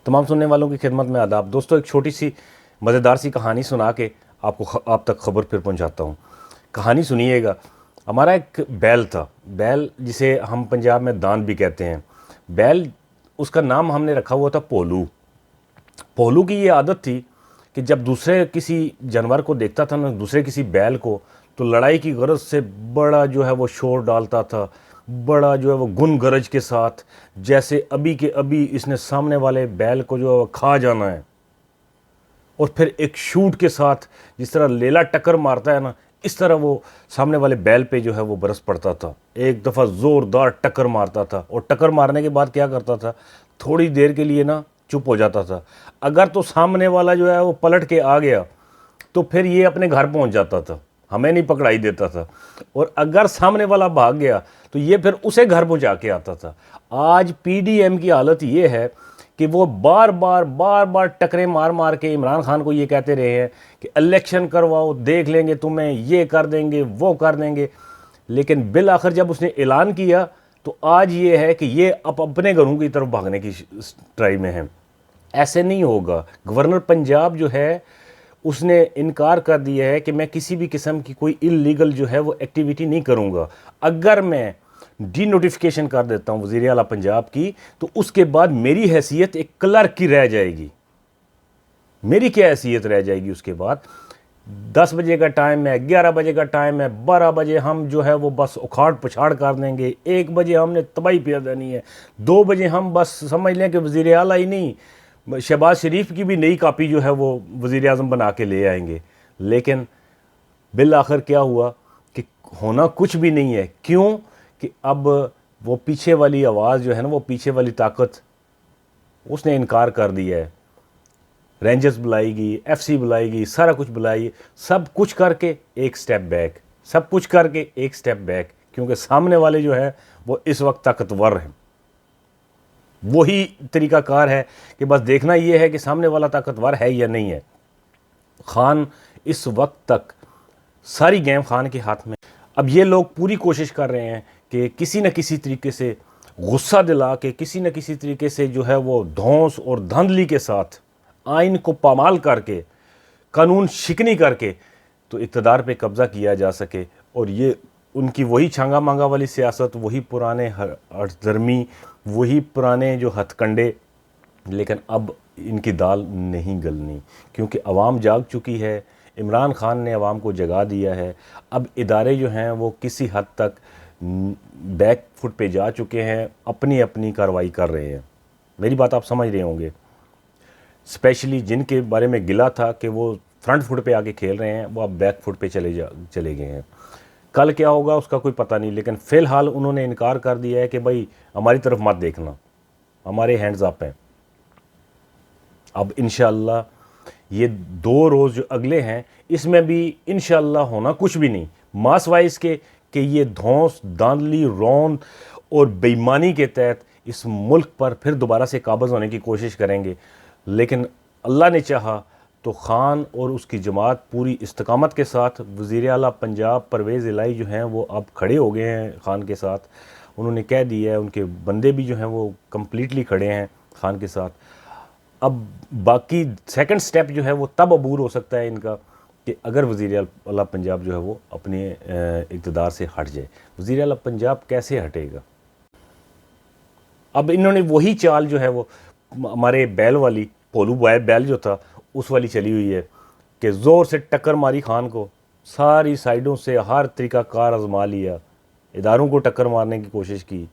तमाम सुनने वालों की खिदमत में आदाब। दोस्तों, एक छोटी सी मज़ेदार सी कहानी सुना के आप तक खबर फिर पहुंचाता हूं। कहानी सुनिएगा। हमारा एक बैल था, बैल जिसे हम पंजाब में दान भी कहते हैं। बैल, उसका नाम हमने रखा हुआ था पोलू। पोलू की ये आदत थी कि जब दूसरे किसी जानवर को देखता था ना, दूसरे किसी बैल को, तो लड़ाई की गरज से बड़ा जो है वो शोर डालता था, बड़ा जो है वो गुन गरज के साथ, जैसे अभी के अभी इसने सामने वाले बैल को जो है वो खा जाना है। और फिर एक शूट के साथ, जिस तरह लेला टक्कर मारता है ना, इस तरह वो सामने वाले बैल पे जो है वो बरस पड़ता था। एक दफ़ा ज़ोरदार टक्कर मारता था और टक्कर मारने के बाद क्या करता था, थोड़ी देर के लिए ना चुप हो जाता था। अगर तो सामने वाला जो है वो पलट के आ गया तो फिर ये अपने घर पहुंच जाता था, हमें नहीं पकड़ाई देता था। और अगर सामने वाला भाग गया तो ये फिर उसे घर पहुंचा के आता था। आज पीडीएम की हालत ये है कि वो बार बार टकरे मार मार के इमरान खान को ये कहते रहे हैं कि इलेक्शन करवाओ, देख लेंगे तुम्हें, ये कर देंगे, वो कर देंगे। लेकिन बिल आखिर जब उसने ऐलान किया तो आज ये है कि ये अब अपने घरों की तरफ भागने की ट्राई में है। ऐसे नहीं होगा। गवर्नर पंजाब जो है उसने इनकार कर दिया है कि मैं किसी भी किस्म की कोई इलीगल जो है वो एक्टिविटी नहीं करूंगा। अगर मैं डी नोटिफिकेशन कर देता हूं वज़ीर आला पंजाब की, तो उसके बाद मेरी हैसियत एक क्लर्क की रह जाएगी। मेरी क्या हैसियत रह जाएगी उसके बाद? 10 बजे का टाइम है, 11 बजे का टाइम है, 12 बजे हम जो है वो बस उखाड़ पछाड़ कर देंगे, 1 बजे हमने तबाही पे देनी है, 2 बजे हम बस समझ लें कि वज़ीर आला ही नहीं, शहबाज शरीफ की भी नई कापी जो है वो वज़ीर आज़म बना के ले आएंगे। लेकिन बिल आखिर क्या हुआ कि होना कुछ भी नहीं है। क्यों? कि अब वो पीछे वाली आवाज़ जो है ना, वो पीछे वाली ताकत, उसने इनकार कर दिया है। रेंजर्स बुलाएगी, एफसी बुलाएगी, सारा कुछ बुलाई, सब कुछ करके एक स्टेप बैक, सब कुछ करके एक स्टेप बैक, क्योंकि सामने वाले जो है वो इस वक्त ताकतवर हैं। वही तरीकाकार है कि बस देखना यह है कि सामने वाला ताकतवर है या नहीं है। खान इस वक्त तक सारी गेम खान के हाथ में। अब ये लोग पूरी कोशिश कर रहे हैं कि किसी न किसी तरीके से गुस्सा दिला के, किसी न किसी तरीके से जो है वो धौंस और धांधली के साथ आइन को पामाल करके, कानून शिकनी करके, तो इक़्तिदार पे कब्ज़ा किया जा सके। और ये उनकी वही छांगा मांगा वाली सियासत, वही पुराने हठधर्मी, वही पुराने जो हथकंडे। लेकिन अब इनकी दाल नहीं गलनी, क्योंकि अवाम जाग चुकी है। इमरान खान ने अवाम को जगा दिया है। अब इदारे जो हैं वो किसी हद तक बैक फुट पे जा चुके हैं, अपनी अपनी कार्रवाई कर रहे हैं। मेरी बात आप समझ रहे होंगे। स्पेशली जिनके बारे में गिला था कि वो फ्रंट फुट पे आके खेल रहे हैं, वो अब बैक फुट पे चले गए हैं। कल क्या होगा उसका कोई पता नहीं, लेकिन फ़िलहाल उन्होंने इनकार कर दिया है कि भाई हमारी तरफ मत देखना, हमारे हैंड्स अप हैं। अब इंशाअल्लाह ये 2 रोज़ जो अगले हैं, इसमें भी इंशाअल्लाह होना कुछ भी नहीं, मास वाइज के कि ये धौंस, दांधली, रौंद और बेईमानी के तहत इस मुल्क पर फिर दोबारा से काबज़ होने की कोशिश करेंगे। लेकिन अल्लाह ने चाहा तो खान और उसकी जमात पूरी इस्तकामत के साथ, वज़ीर आला पंजाब परवेज़ इलाही जो हैं वो अब खड़े हो गए हैं खान के साथ। उन्होंने कह दिया है, उनके बंदे भी जो हैं वो कम्प्लीटली खड़े हैं खान के साथ। अब बाकी सेकंड स्टेप जो है वो तब अबूर हो सकता है इनका कि अगर वज़ीर आला पंजाब जो है वो अपने इक़्तिदार से हट जाए। वज़ीर आला पंजाब कैसे हटेगा? अब इन्होंने वही चाल जो है वो हमारे बैल वाली, पोलू बैल जो था, उस वाली चली हुई है कि ज़ोर से टक्कर मारी खान को, सारी साइडों से हर तरीका कार आजमा लिया, इदारों को टक्कर मारने की कोशिश की,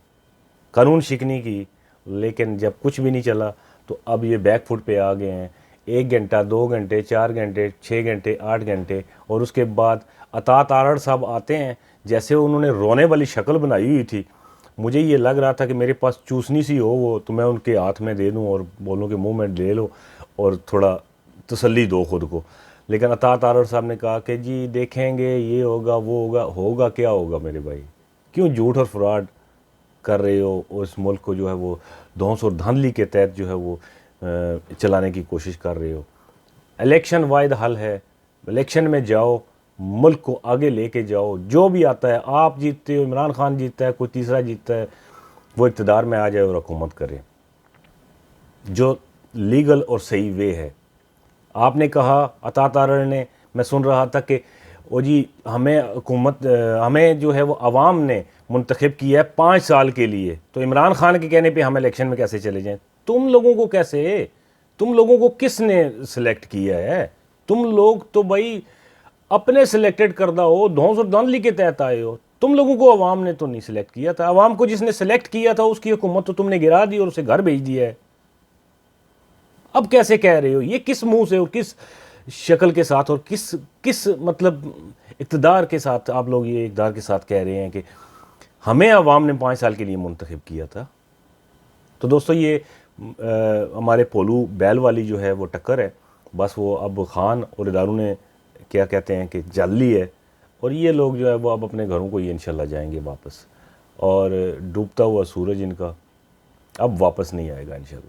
कानून शिकनी की, लेकिन जब कुछ भी नहीं चला तो अब ये बैक फुट पे आ गए हैं। 1 घंटा, 2 घंटे, 4 घंटे, 6 घंटे, 8 घंटे, और उसके बाद अतात आरड़ साहब आते हैं, जैसे उन्होंने रोने वाली शक्ल बनाई हुई थी। मुझे ये लग रहा था कि मेरे पास चूसनी सी हो वो, तो मैं उनके हाथ में दे दूं और बोलूं कि मुंह में ले लो और थोड़ा तसल्ली दो खुद को। लेकिन अतात आरड़ साहब ने कहा कि जी देखेंगे, ये होगा, वो होगा। होगा क्या होगा मेरे भाई? क्यों झूठ और फ्रॉड कर रहे हो और इस मुल्क को जो है वो धौंस और धांधली के तहत जो है वो चलाने की कोशिश कर रहे हो? इलेक्शन वाहिद हल है। इलेक्शन में जाओ, मुल्क को आगे लेके जाओ। जो भी आता है, आप जीतते हो, इमरान खान जीतता है, कोई तीसरा जीतता है, वो इक़्तिदार में आ जाए और हुकूमत करे। जो लीगल और सही वे है। आपने कहा अता तारड़ ने, मैं सुन रहा था कि वो जी हमें हुकूमत हमें जो है वो अवाम ने मुंतखब किया है 5 साल के लिए, तो इमरान खान के कहने पे हम इलेक्शन में कैसे चले जाएं? तुम लोगों को कैसे, तुम लोगों को किसने सिलेक्ट किया है? तुम लोग तो भाई अपने सिलेक्टेड करदा हो, धौंस और धांधली के तहत आए हो। तुम लोगों को अवाम ने तो नहीं सिलेक्ट किया था। अवाम को जिसने सिलेक्ट किया था उसकी हुकूमत तो तुमने गिरा दी और उसे घर भेज दिया है। अब कैसे कह रहे हो? ये किस मुंह से और किस शक्ल के साथ और किस किस मतलब इक़्तिदार के साथ आप लोग ये इक़्तिदार के साथ कह रहे हैं कि हमें अवाम ने 5 साल के लिए मुंतखब किया था? तो दोस्तों ये हमारे पोलू बैल वाली जो है वो टक्कर है, बस वो अब खान और इदारों ने क्या कहते हैं कि जल ली है, और ये लोग जो है वो अब अपने घरों को ये इंशाल्लाह जाएंगे वापस, और डूबता हुआ सूरज इनका अब वापस नहीं आएगा इंशाल्लाह।